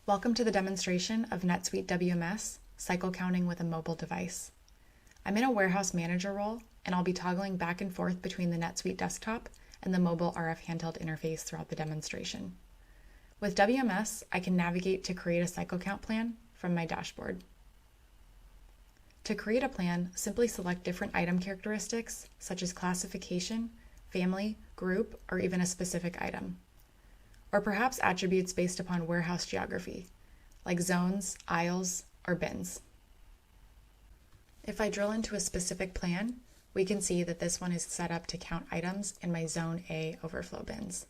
Welcome to the demonstration of NetSuite WMS, cycle counting with a mobile device. I'm in a warehouse manager role, and I'll be toggling back and forth between the NetSuite desktop and the mobile RF handheld interface throughout the demonstration. With WMS, I can navigate to create a cycle count plan from my dashboard. To create a plan, simply select different item characteristics, such as classification, family, group, or even a specific item. Or perhaps attributes based upon warehouse geography, like zones, aisles, or bins. If I drill into a specific plan, we can see that this one is set up to count items in my Zone A overflow bins.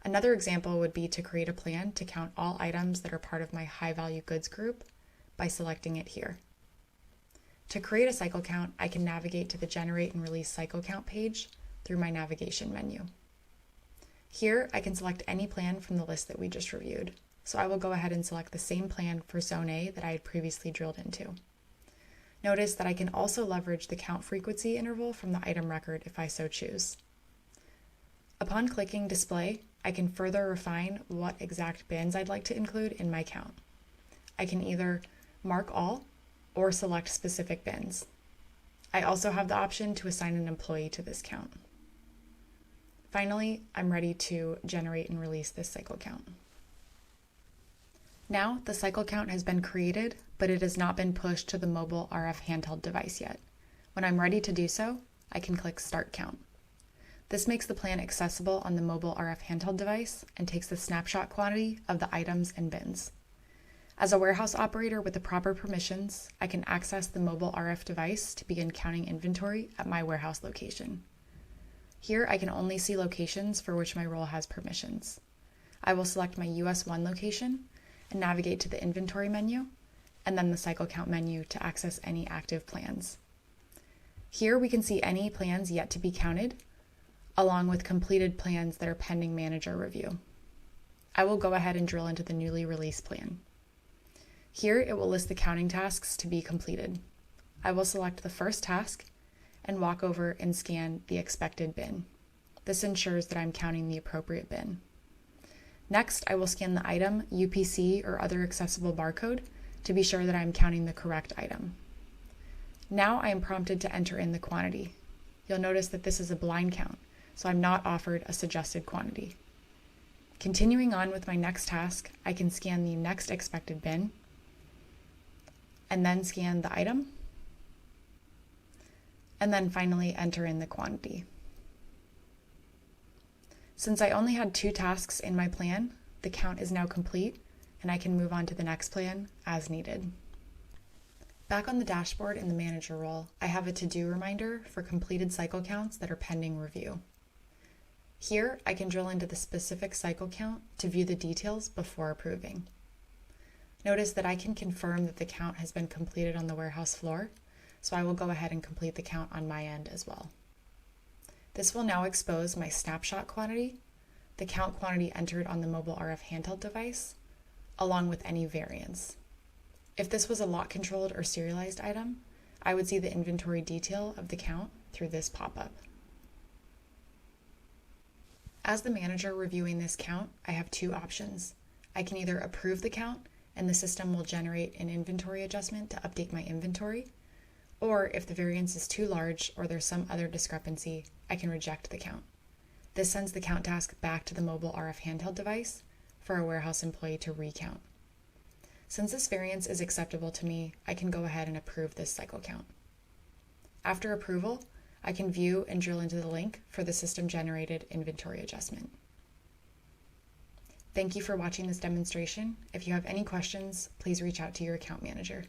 Another example would be to create a plan to count all items that are part of my high-value goods group by selecting it here. To create a cycle count, I can navigate to the Generate and Release Cycle Count page through my navigation menu. Here, I can select any plan from the list that we just reviewed, so I will go ahead and select the same plan for Zone A that I had previously drilled into. Notice that I can also leverage the count frequency interval from the item record if I so choose. Upon clicking Display, I can further refine what exact bins I'd like to include in my count. I can either mark all or select specific bins. I also have the option to assign an employee to this count. Finally, I'm ready to generate and release this cycle count. Now, the cycle count has been created, but it has not been pushed to the mobile RF handheld device yet. When I'm ready to do so, I can click Start Count. This makes the plan accessible on the mobile RF handheld device and takes the snapshot quantity of the items and bins. As a warehouse operator with the proper permissions, I can access the mobile RF device to begin counting inventory at my warehouse location. Here, I can only see locations for which my role has permissions. I will select my US 1 location and navigate to the Inventory menu, and then the Cycle Count menu to access any active plans. Here, we can see any plans yet to be counted, along with completed plans that are pending manager review. I will go ahead and drill into the newly released plan. Here, it will list the counting tasks to be completed. I will select the first task and walk over and scan the expected bin. This ensures that I'm counting the appropriate bin. Next, I will scan the item, UPC, or other accessible barcode to be sure that I'm counting the correct item. Now I am prompted to enter in the quantity. You'll notice that this is a blind count, so I'm not offered a suggested quantity. Continuing on with my next task, I can scan the next expected bin, and then scan the item, and then finally enter in the quantity. Since I only had 2 tasks in my plan, the count is now complete, and I can move on to the next plan as needed. Back on the dashboard in the manager role, I have a to-do reminder for completed cycle counts that are pending review. Here, I can drill into the specific cycle count to view the details before approving. Notice that I can confirm that the count has been completed on the warehouse floor, so I will go ahead and complete the count on my end as well. This will now expose my snapshot quantity, the count quantity entered on the mobile RF handheld device, along with any variance. If this was a lot-controlled or serialized item, I would see the inventory detail of the count through this pop-up. As the manager reviewing this count, I have 2 options. I can either approve the count, and the system will generate an inventory adjustment to update my inventory, or if the variance is too large or there's some other discrepancy, I can reject the count. This sends the count task back to the mobile RF handheld device for a warehouse employee to recount. Since this variance is acceptable to me, I can go ahead and approve this cycle count. After approval, I can view and drill into the link for the system-generated inventory adjustment. Thank you for watching this demonstration. If you have any questions, please reach out to your account manager.